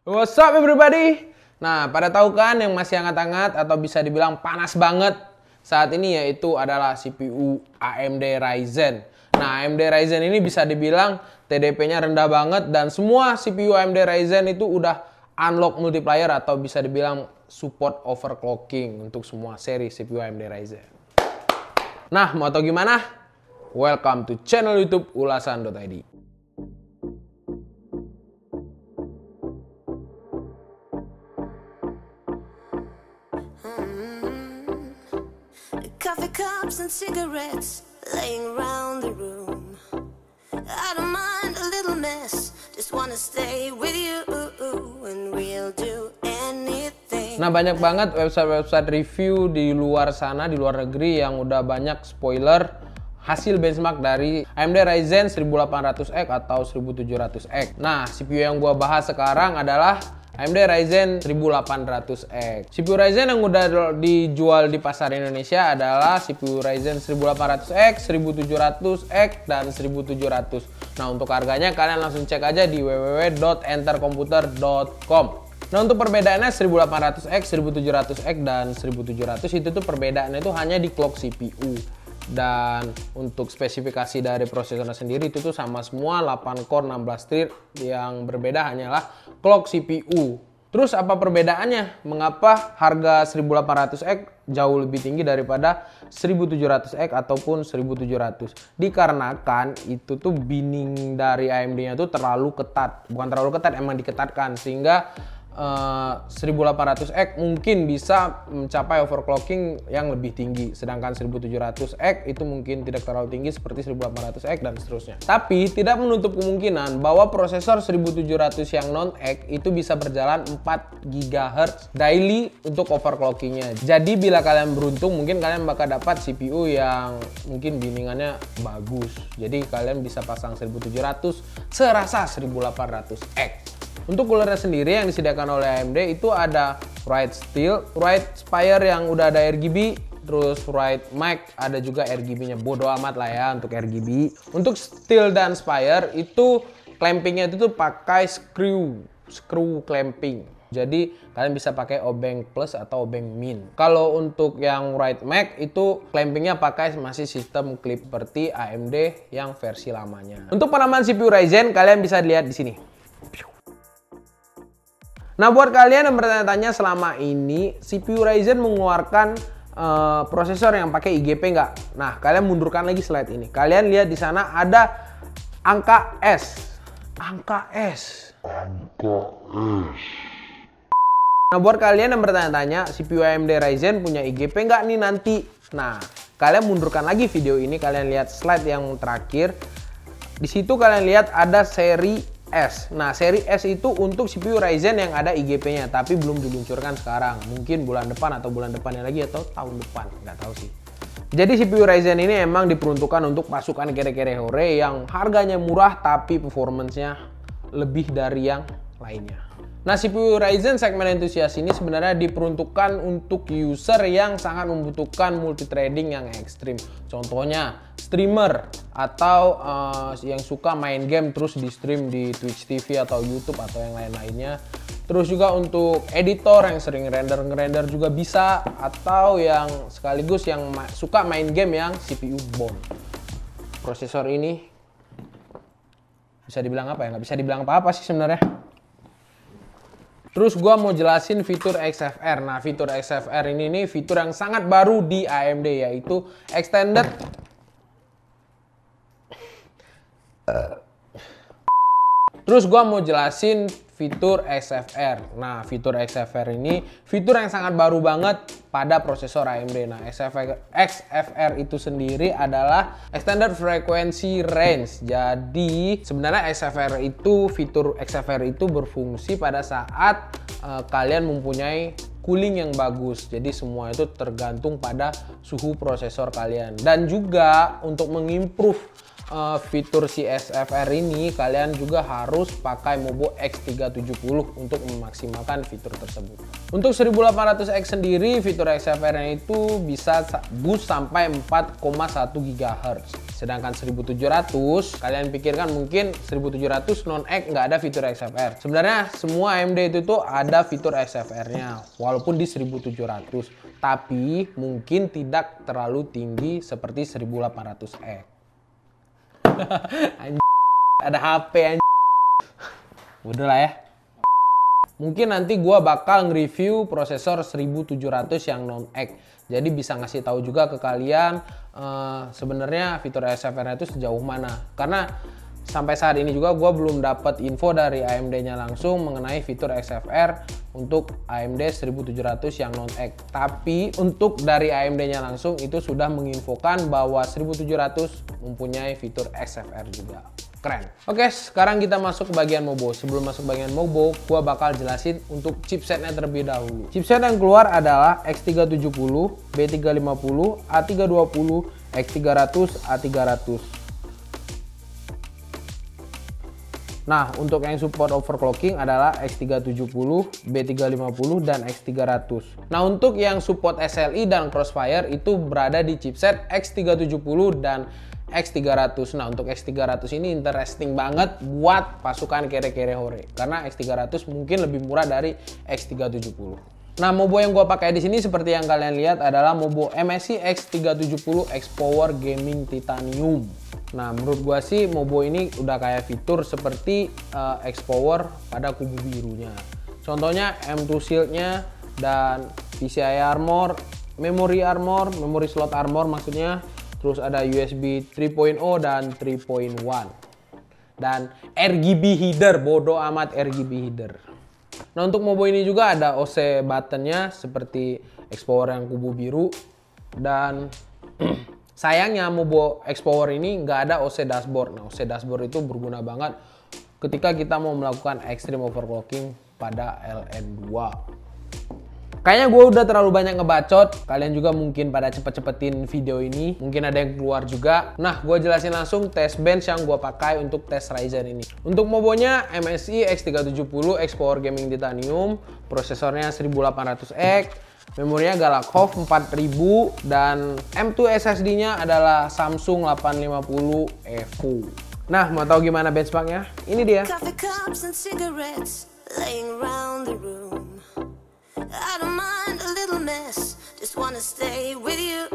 What's up everybody? Nah, pada tahu kan yang masih hangat-hangat atau bisa dibilang panas banget saat ini yaitu adalah CPU AMD Ryzen. Nah, AMD Ryzen ini bisa dibilang TDP-nya rendah banget dan semua CPU AMD Ryzen itu udah unlock multiplier atau bisa dibilang support overclocking untuk semua seri CPU AMD Ryzen. Nah, mau tau gimana? Welcome to channel YouTube ulasan.id. Coffee cups and cigarettes laying around the room. I don't mind a little mess, just wanna stay with you and we'll do anything. Nah, banyak banget website review di luar sana, di luar negeri yang udah banyak spoiler hasil benchmark dari AMD Ryzen 1800X atau 1700X. Nah, CPU yang gua bahas sekarang adalah AMD Ryzen 1800X. CPU Ryzen yang udah dijual di pasar Indonesia adalah CPU Ryzen 1800X, 1700X, dan 1700. Nah, untuk harganya kalian langsung cek aja di www.entercomputer.com. Nah, untuk perbedaannya 1800X, 1700X, dan 1700 itu tuh perbedaannya itu hanya di clock CPU. Dan untuk spesifikasi dari prosesornya sendiri itu tuh sama semua 8 core 16 thread, yang berbeda hanyalah clock CPU. Terus apa perbedaannya? Mengapa harga 1800X jauh lebih tinggi daripada 1700X ataupun 1700? Dikarenakan itu tuh binning dari AMD-nya tuh terlalu ketat. Bukan terlalu ketat, emang diketatkan sehingga 1800X mungkin bisa mencapai overclocking yang lebih tinggi, sedangkan 1700X itu mungkin tidak terlalu tinggi seperti 1800X dan seterusnya. Tapi tidak menutup kemungkinan bahwa prosesor 1700 yang non-X itu bisa berjalan 4 GHz daily untuk overclockingnya. Jadi bila kalian beruntung mungkin kalian bakal dapat CPU yang mungkin binningannya bagus. Jadi kalian bisa pasang 1700 serasa 1800X. Untuk coolernya sendiri yang disediakan oleh AMD itu ada Write Steel, Write Spire yang udah ada RGB, terus Write Mic ada juga RGB-nya. Bodo amat lah ya untuk RGB. Untuk Steel dan Spire itu clampingnya itu tuh pakai screw clamping. Jadi kalian bisa pakai obeng plus atau obeng min. Kalau untuk yang Write Mic itu clampingnya pakai masih sistem clip seperti AMD yang versi lamanya. Untuk penamaan CPU Ryzen kalian bisa lihat di sini. Nah, buat kalian yang bertanya-tanya selama ini CPU Ryzen mengeluarkan prosesor yang pakai IGP nggak? Nah, kalian mundurkan lagi slide ini. Kalian lihat di sana ada angka S. Angka S. Nah, buat kalian yang bertanya-tanya CPU AMD Ryzen punya IGP nggak nih nanti? Nah, kalian mundurkan lagi video ini. Kalian lihat slide yang terakhir. Di situ kalian lihat ada seri S. Nah, seri S itu untuk CPU Ryzen yang ada IGP-nya, tapi belum diluncurkan sekarang. Mungkin bulan depan atau bulan depannya lagi atau tahun depan, nggak tahu sih. Jadi CPU Ryzen ini emang diperuntukkan untuk pasukan kere-kere hore yang harganya murah tapi performance-nya lebih dari yang lainnya. Nah, CPU Ryzen segmen entusias ini sebenarnya diperuntukkan untuk user yang sangat membutuhkan multithreading yang ekstrim. Contohnya streamer atau yang suka main game terus di stream di Twitch TV atau YouTube atau yang lain-lainnya. Terus juga untuk editor yang sering ngerender juga bisa, atau yang sekaligus yang suka main game yang CPU bond. Prosesor ini bisa dibilang apa ya? Nggak bisa dibilang apa-apa sih sebenarnya. Terus gua mau jelasin fitur XFR. Nah, fitur XFR ini nih fitur yang sangat baru di AMD, yaitu Extended Terus gua mau jelasin fitur XFR. Nah, fitur XFR ini fitur yang sangat baru banget pada prosesor AMD. Nah, XFR itu sendiri adalah Extended Frequency Range. Jadi, sebenarnya fitur XFR itu berfungsi pada saat kalian mempunyai cooling yang bagus. Jadi semua itu tergantung pada suhu prosesor kalian. Dan juga untuk mengimprove fitur si SFR ini, kalian juga harus pakai Mobo X370 untuk memaksimalkan fitur tersebut. Untuk 1800X sendiri, fitur XFR itu bisa boost sampai 4,1 GHz. Sedangkan 1700, kalian pikirkan mungkin 1700 non-X nggak ada fitur XFR. Sebenarnya semua AMD itu tuh ada fitur XFR-nya, walaupun di 1700. Tapi mungkin tidak terlalu tinggi seperti 1800X. Ada HP anjing. Udah lah ya. Mungkin nanti gua bakal nge-review prosesor 1700 yang non-X. Jadi bisa ngasih tahu juga ke kalian sebenarnya fitur XFR itu sejauh mana. Karena sampai saat ini juga gua belum dapat info dari AMD-nya langsung mengenai fitur XFR untuk AMD 1700 yang non-X. Tapi untuk dari AMD-nya langsung itu sudah menginfokan bahwa 1700 mempunyai fitur XFR juga. Keren. Oke, sekarang kita masuk ke bagian Mobo. Sebelum masuk bagian Mobo, gua bakal jelasin untuk chipsetnya terlebih dahulu. Chipset yang keluar adalah X370, B350, A320, X300, A300. Nah, untuk yang support overclocking adalah X370, B350, dan X300. Nah, untuk yang support SLI dan Crossfire itu berada di chipset X370 dan X300. Nah, untuk X300 ini interesting banget buat pasukan kere-kere hore. Karena X300 mungkin lebih murah dari X370. Nah, Mobo yang gua pakai di sini seperti yang kalian lihat adalah Mobo MSI X370 X-Power Gaming Titanium. Nah, menurut gua sih Mobo ini udah kayak fitur seperti X-Power pada kubu birunya. Contohnya M2 Shield-nya dan PCI armor, memory slot armor maksudnya. Terus ada USB 3.0 dan 3.1. Dan RGB header, bodo amat RGB header. Nah, untuk Mobo ini juga ada OC buttonnya seperti X-Power yang kubu biru. Dan sayangnya Mobo X-Power ini nggak ada OC dashboard. Nah, OC dashboard itu berguna banget ketika kita mau melakukan extreme overclocking pada LN2. Kayaknya gue udah terlalu banyak ngebacot. Kalian juga mungkin pada cepet-cepetin video ini. Mungkin ada yang keluar juga. Nah, gue jelasin langsung test bench yang gue pakai untuk tes Ryzen ini. Untuk Mobonya MSI X370 X-Power Gaming Titanium. Prosesornya 1800X. Memorinya Galaxy 4000. Dan M2 SSD-nya adalah Samsung 850 EVO. Nah, mau tahu gimana benchmarknya? Ini dia. Coffee cups and cigarettes laying around the room. I don't mind a little mess, just wanna stay with you,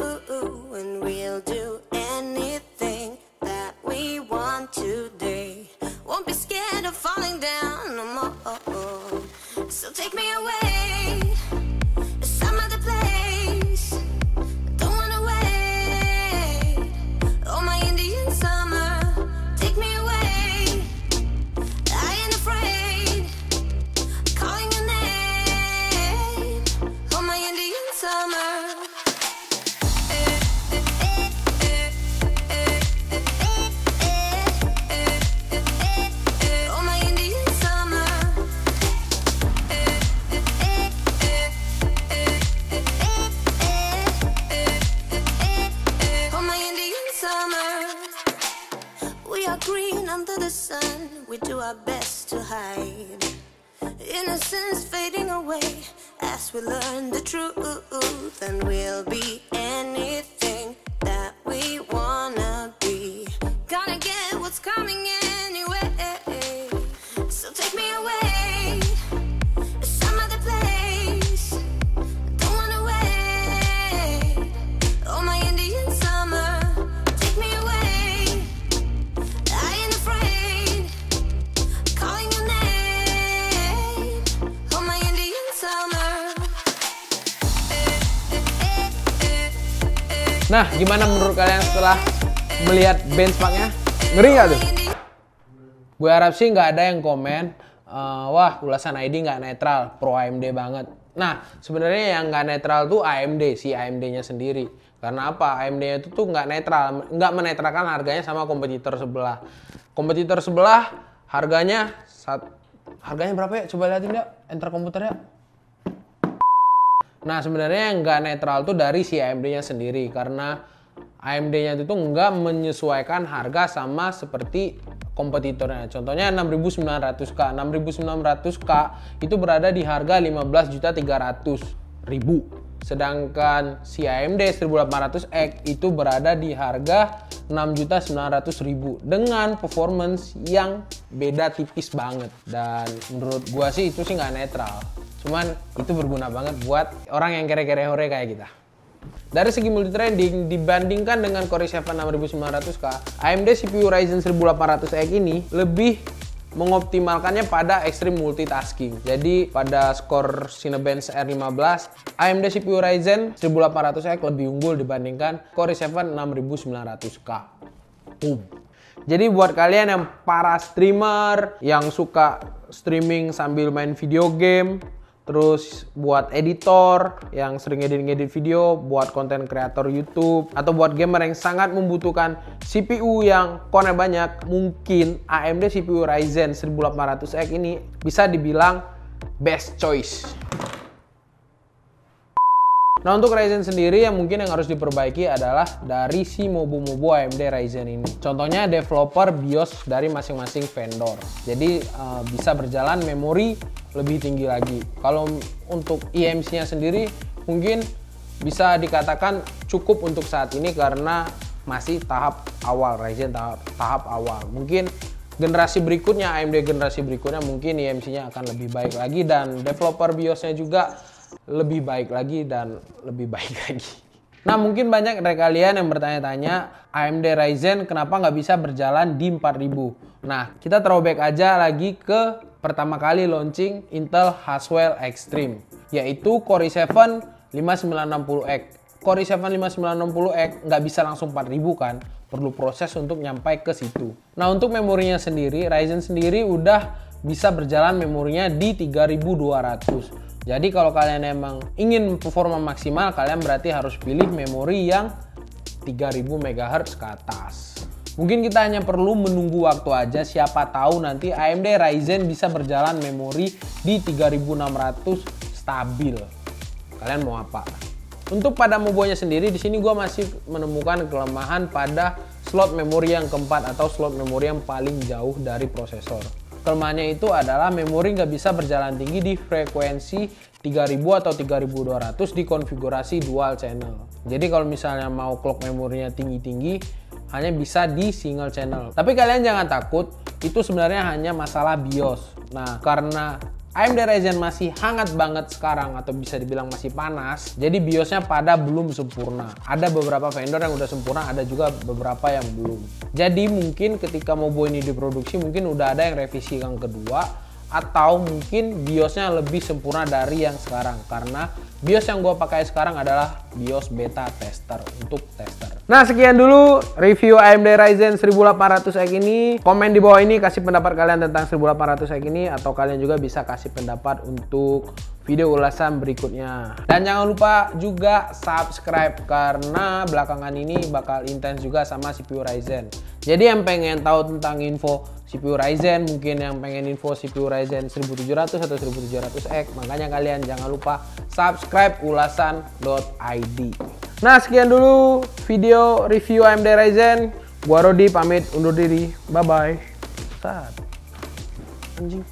and we'll do anything that we want today. Won't be scared of falling down no more, so take me away to some other place. Don't wanna wait, oh my Indian summer, take me away. I ain't afraid, calling your name, oh my Indian summer. Oh my Indian summer. Oh my Indian summer. We are green under the sun, we do our best to hide innocence fading away as we learn the truth, and we'll be anything that we wanna be. Gotta get what's coming anyway, so take me away to some other place. Don't wanna wait, oh my Indian summer, take me away. I ain't afraid, calling your name, oh my Indian summer. Nah, gimana menurut kalian setelah melihat benchmarknya? Ngeri nggak tuh? Gue harap sih nggak ada yang komen, wah ulasan ID nggak netral, pro AMD banget. Nah, sebenarnya yang nggak netral tuh AMD, si AMD-nya sendiri. Karena apa? AMD-nya itu tuh nggak netral, nggak menetralkan harganya sama kompetitor sebelah. Kompetitor sebelah harganya berapa ya? Coba liatin ya, enter komputernya. Nah, sebenarnya yang nggak netral tuh dari si AMD-nya sendiri, karena AMD-nya itu nggak menyesuaikan harga sama seperti kompetitornya. Contohnya 6900K. 6900K itu berada di harga 15.300.000. Sedangkan si AMD 1800X itu berada di harga 6.900.000 dengan performance yang beda tipis banget. Dan menurut gua sih itu sih nggak netral. Cuman itu berguna banget buat orang yang kere-kere hore kayak kita. Dari segi multi-threading dibandingkan dengan Core i7 6900K, AMD CPU Ryzen 1800X ini lebih mengoptimalkannya pada extreme multitasking. Jadi pada skor Cinebench R15, AMD CPU Ryzen 1800X lebih unggul dibandingkan Core i7 6900K. Boom. Jadi buat kalian yang para streamer yang suka streaming sambil main video game, terus buat editor yang sering ngedit video, buat konten kreator YouTube, atau buat gamer yang sangat membutuhkan CPU yang core banyak, mungkin AMD CPU Ryzen 1800X ini bisa dibilang best choice. Nah, untuk Ryzen sendiri yang mungkin yang harus diperbaiki adalah dari si mobo-mobo AMD Ryzen ini. Contohnya developer BIOS dari masing-masing vendor. Jadi bisa berjalan memori lebih tinggi lagi. Kalau untuk eMMC-nya sendiri mungkin bisa dikatakan cukup untuk saat ini karena masih tahap awal, Ryzen tahap awal. Mungkin generasi berikutnya, AMD generasi berikutnya mungkin eMMC-nya akan lebih baik lagi dan developer BIOS-nya juga lebih baik lagi dan lebih baik lagi. Nah, mungkin banyak dari kalian yang bertanya-tanya AMD Ryzen kenapa nggak bisa berjalan di 4000. Nah, kita throwback aja lagi ke pertama kali launching Intel Haswell Extreme, yaitu Core i7 5960X. Core i7 5960X nggak bisa langsung 4000 kan, perlu proses untuk nyampai ke situ. Nah, untuk memorinya sendiri, Ryzen sendiri udah bisa berjalan memorinya di 3200. Jadi kalau kalian emang ingin performa maksimal, kalian berarti harus pilih memori yang 3000 MHz ke atas. Mungkin kita hanya perlu menunggu waktu aja, siapa tahu nanti AMD Ryzen bisa berjalan memori di 3600 stabil. Kalian mau apa? Untuk pada mobonya sendiri, di sini gue masih menemukan kelemahan pada slot memori yang keempat atau slot memori yang paling jauh dari prosesor. Kelemahannya itu adalah memori nggak bisa berjalan tinggi di frekuensi 3000 atau 3200 di konfigurasi dual channel. Jadi kalau misalnya mau clock memorinya tinggi-tinggi, hanya bisa di single channel. Tapi kalian jangan takut, itu sebenarnya hanya masalah BIOS. Nah, karena AMD Ryzen masih hangat banget sekarang atau bisa dibilang masih panas, jadi BIOSnya pada belum sempurna. Ada beberapa vendor yang udah sempurna, ada juga beberapa yang belum. Jadi mungkin ketika mobo ini diproduksi mungkin udah ada yang revisi yang kedua, atau mungkin BIOSnya lebih sempurna dari yang sekarang, karena BIOS yang gue pakai sekarang adalah BIOS beta tester untuk tester. Nah, sekian dulu review AMD Ryzen 1800X ini. Komen di bawah ini kasih pendapat kalian tentang 1800X ini, atau kalian juga bisa kasih pendapat untuk video ulasan berikutnya. Dan jangan lupa juga subscribe karena belakangan ini bakal intens juga sama CPU Ryzen. Jadi yang pengen tahu tentang info CPU Ryzen, mungkin yang pengen info CPU Ryzen 1700 atau 1700X, makanya kalian jangan lupa subscribe ulasan.id. Nah, sekian dulu video review AMD Ryzen. Gua Rodi pamit undur diri. Bye bye. Anjing.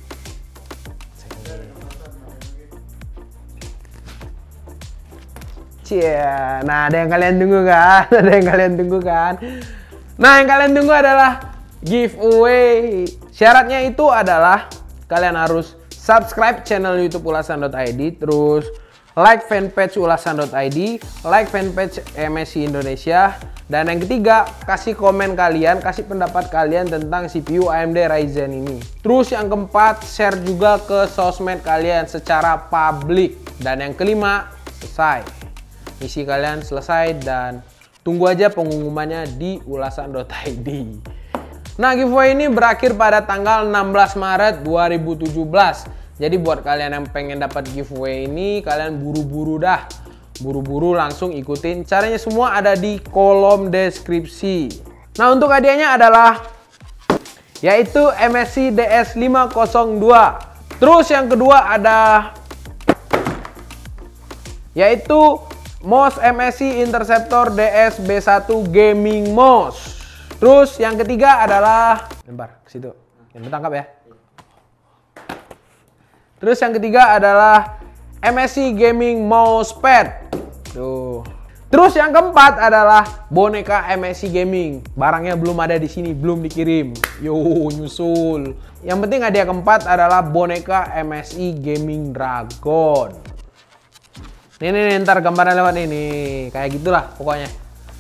Cia, nah ada yang kalian tunggu kan? Ada yang kalian tunggu kan? Nah, yang kalian tunggu adalah giveaway. Syaratnya itu adalah kalian harus subscribe channel YouTube ulasan.id, terus like fanpage ulasan.id, like fanpage MSI Indonesia, dan yang ketiga kasih komen kalian, kasih pendapat kalian tentang CPU AMD Ryzen ini. Terus yang keempat share juga ke sosmed kalian secara publik, dan yang kelima selesai. Misi kalian selesai dan tunggu aja pengumumannya di ulasan.id. Nah, giveaway ini berakhir pada tanggal 16 Maret 2017. Jadi buat kalian yang pengen dapat giveaway ini, kalian buru-buru dah. Buru-buru langsung ikutin. Caranya semua ada di kolom deskripsi. Nah, untuk hadiahnya adalah yaitu MSI DS502. Terus yang kedua ada yaitu Mouse MSI Interceptor DS B1 Gaming Mouse. Terus yang ketiga adalah lempar ke situ. Yang bertangkap ya. Terus yang ketiga adalah MSI Gaming Mousepad. Tuh. Terus yang keempat adalah boneka MSI Gaming. Barangnya belum ada di sini, belum dikirim. Yo, nyusul. Yang penting hadiah keempat adalah boneka MSI Gaming Dragon. Nih, ntar gambarnya lewat ini. Kayak gitulah pokoknya.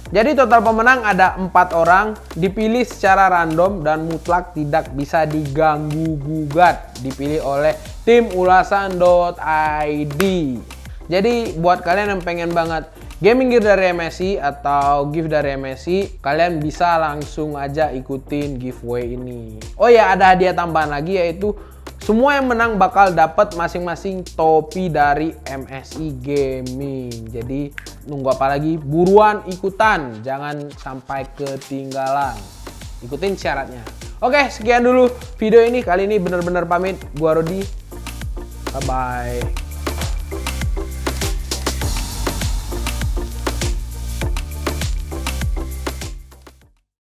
Jadi total pemenang ada 4 orang. Dipilih secara random dan mutlak tidak bisa diganggu gugat. Dipilih oleh tim ulasan.id. Jadi buat kalian yang pengen banget gaming gear dari MSI atau gift dari MSI, kalian bisa langsung aja ikutin giveaway ini. Oh ya, ada hadiah tambahan lagi, yaitu semua yang menang bakal dapat masing-masing topi dari MSI Gaming. Jadi nunggu apa lagi? Buruan ikutan, jangan sampai ketinggalan. Ikutin syaratnya. Oke, sekian dulu video ini. Kali ini bener-bener pamit. Gua Rodi. Bye-bye.